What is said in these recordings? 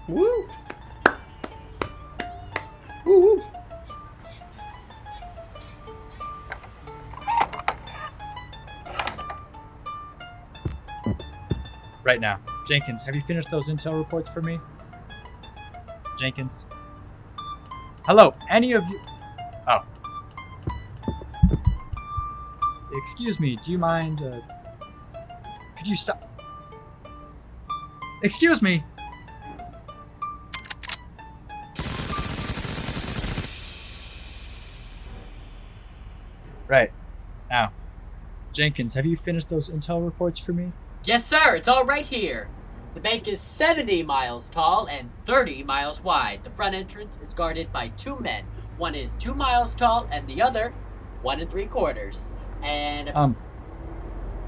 Woo! Woo woo! Right now. Jenkins, have you finished those intel reports for me? Jenkins? Hello, any of you... Oh. Excuse me, do you mind, could you stop... Excuse me! Right. Now, Jenkins, have you finished those intel reports for me? Yes, sir. It's all right here. The bank is 70 miles tall and 30 miles wide. The front entrance is guarded by 2 men. One is 2 miles tall and the other 1 3/4. And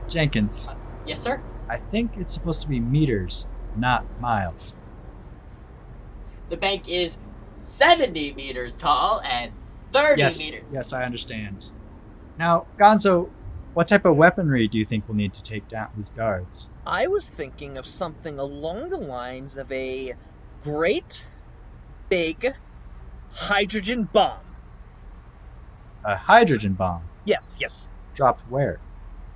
Jenkins. Yes, sir? I think it's supposed to be meters, not miles. The bank is 70 meters tall and 30 meters. Yes, I understand. Now, Gonzo, what type of weaponry do you think we'll need to take down these guards? I was thinking of something along the lines of a great, big hydrogen bomb. A hydrogen bomb? Yes. Dropped where?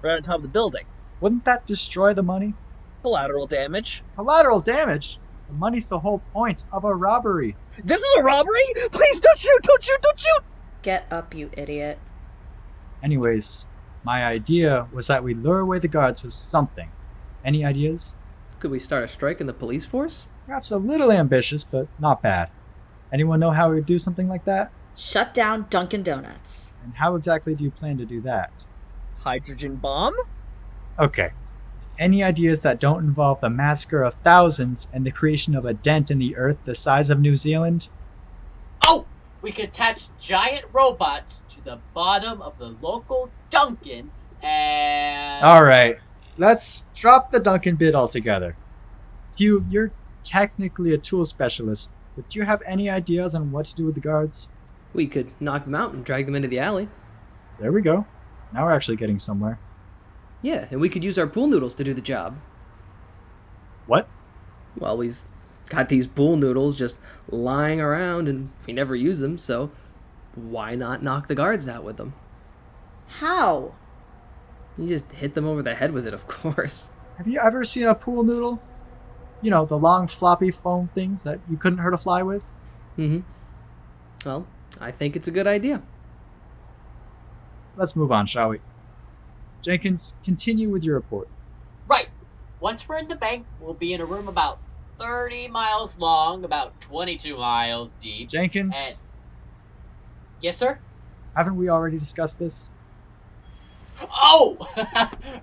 Right on top of the building. Wouldn't that destroy the money? Collateral damage. Collateral damage? The money's the whole point of a robbery. This is a robbery? Please don't shoot! Don't shoot! Don't shoot! Get up, you idiot. Anyways, my idea was that we lure away the guards with something. Any ideas? Could we start a strike in the police force? Perhaps a little ambitious, but not bad. Anyone know how we would do something like that? Shut down Dunkin' Donuts. And how exactly do you plan to do that? Hydrogen bomb? Okay. Any ideas that don't involve the massacre of thousands and the creation of a dent in the earth the size of New Zealand? Oh! We could attach giant robots to the bottom of the local Dunkin' and... Alright. Let's drop the Dunkin' bit altogether. Hugh, you're technically a tool specialist, but do you have any ideas on what to do with the guards? We could knock them out and drag them into the alley. There we go. Now we're actually getting somewhere. Yeah, and we could use our pool noodles to do the job. What? Well, we've got these pool noodles just lying around and we never use them, so why not knock the guards out with them? How? You just hit them over the head with it, of course. Have you ever seen a pool noodle? You know, the long floppy foam things that you couldn't hurt a fly with? Mm-hmm. Well, I think it's a good idea. Let's move on, shall we? Jenkins, continue with your report. Right. Once we're in the bank, we'll be in a room about 30 miles long, about 22 miles deep. Jenkins? And... Yes, sir? Haven't we already discussed this? Oh!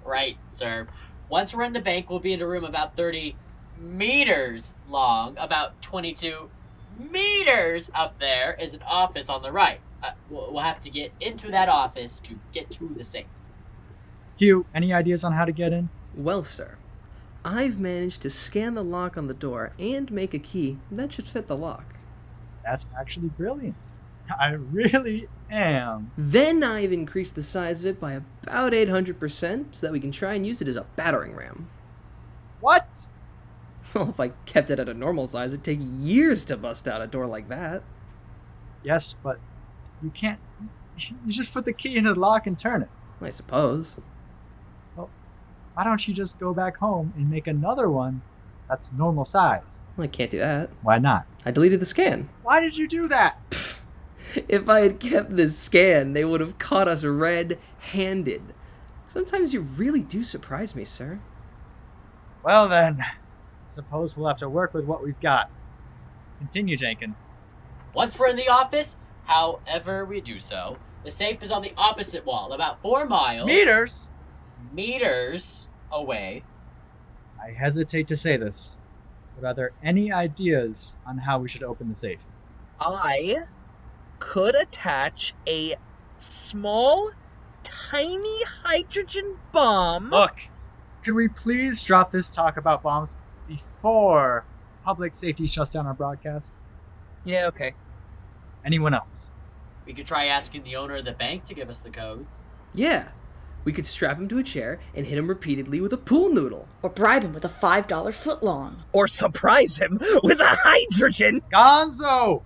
Right, sir. Once we're in the bank, we'll be in a room about 30 meters long. About 22 meters up there is an office on the right. We'll have to get into that office to get to the safe. Hugh, any ideas on how to get in? Well, sir, I've managed to scan the lock on the door and make a key that should fit the lock. That's actually brilliant. I really am. Then I've increased the size of it by about 800% so that we can try and use it as a battering ram. What? Well, if I kept it at a normal size, it'd take years to bust out a door like that. Yes, but you can't... You just put the key into the lock and turn it. I suppose. Well, why don't you just go back home and make another one that's normal size? Well, I can't do that. Why not? I deleted the scan. Why did you do that? If I had kept this scan, they would have caught us red-handed. Sometimes you really do surprise me, sir. Well then, suppose we'll have to work with what we've got. Continue, Jenkins. Once we're in the office, however we do so, the safe is on the opposite wall, about 4 miles... Meters away. I hesitate to say this, but are there any ideas on how we should open the safe? I could attach a small, tiny hydrogen bomb. Look, could we please drop this talk about bombs before public safety shuts down our broadcast? Yeah, okay. Anyone else? We could try asking the owner of the bank to give us the codes. Yeah. We could strap him to a chair and hit him repeatedly with a pool noodle. Or bribe him with a $5 footlong. Or surprise him with a hydrogen! Gonzo!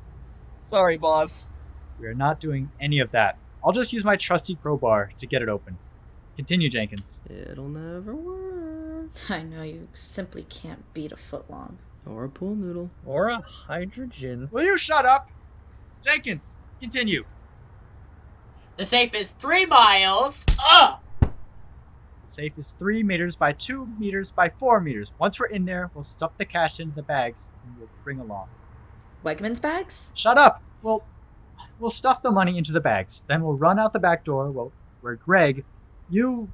Sorry, boss. We are not doing any of that. I'll just use my trusty crowbar to get it open. Continue, Jenkins. It'll never work. I know you simply can't beat a footlong. Or a pool noodle. Or a hydrogen. Will you shut up? Jenkins, continue. The safe is 3 miles. Ugh! The safe is 3 meters by 2 meters by 4 meters. Once we're in there, we'll stuff the cash into the bags and we'll bring along. Wegman's bags? Shut up! We'll stuff the money into the bags. Then we'll run out the back door, where Greg, you'll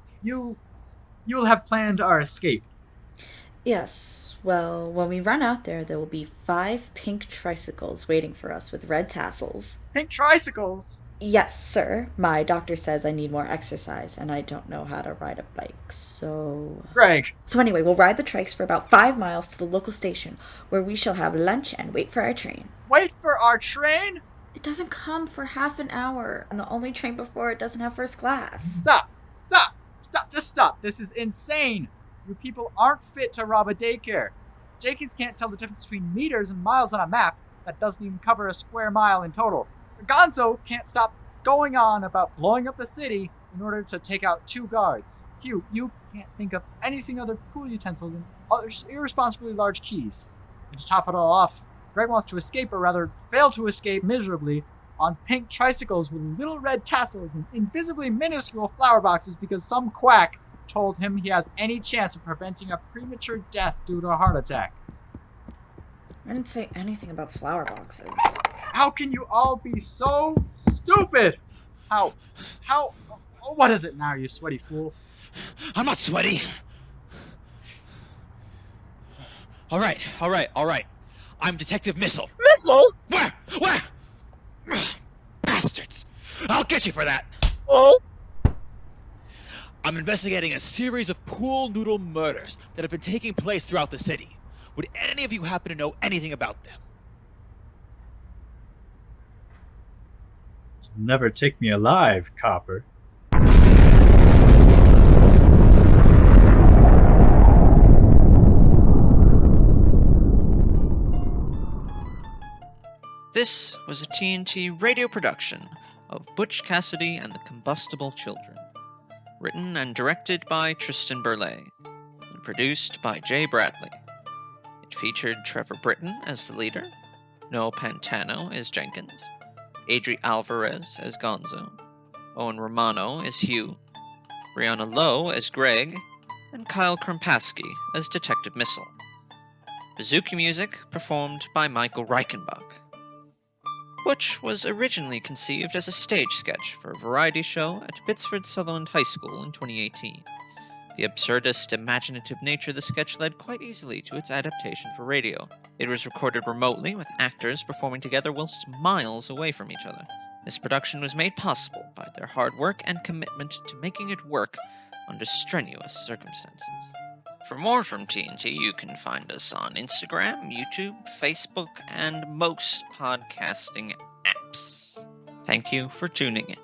have planned our escape. Yes. Well, when we run out there will be 5 pink tricycles waiting for us with red tassels. Pink tricycles? Yes, sir. My doctor says I need more exercise, and I don't know how to ride a bike, so... Greg! So anyway, we'll ride the trikes for about 5 miles to the local station, where we shall have lunch and wait for our train. Wait for our train? It doesn't come for half an hour, and the only train before it doesn't have first class. Stop. This is insane. You people aren't fit to rob a daycare. Jenkins can't tell the difference between meters and miles on a map that doesn't even cover a square mile in total. Gonzo can't stop going on about blowing up the city in order to take out 2 guards. Hugh, you can't think of anything other pool utensils and other irresponsibly large keys. And to top it all off, Greg wants to escape, or rather fail to escape miserably, on pink tricycles with little red tassels and invisibly minuscule flower boxes because some quack told him he has any chance of preventing a premature death due to a heart attack. I didn't say anything about flower boxes. How can you all be so stupid? How, what is it now, you sweaty fool? I'm not sweaty. All right. I'm Detective Missile. Missile? Where? Bastards! I'll get you for that. Oh? I'm investigating a series of pool noodle murders that have been taking place throughout the city. Would any of you happen to know anything about them? You'll never take me alive, copper. This was a TNT Radio production of Butch, Cassidy and the Combustible Children. Written and directed by Tristan Berlet, and produced by Jay Bradley. It featured Trevor Britton as the leader, Noah Pantano as Jenkins, Adri Alvarez as Gonzo, Owen Romano as Hugh, Brianna Lowe as Greg, and Kyle Krempasky as Detective Missile. Bazooka music performed by Michael Reichenbach. Butch was originally conceived as a stage sketch for a variety show at Pittsford Sutherland High School in 2018. The absurdist, imaginative nature of the sketch led quite easily to its adaptation for radio. It was recorded remotely, with actors performing together whilst miles away from each other. This production was made possible by their hard work and commitment to making it work under strenuous circumstances. For more from TNT, you can find us on Instagram, YouTube, Facebook, and most podcasting apps. Thank you for tuning in.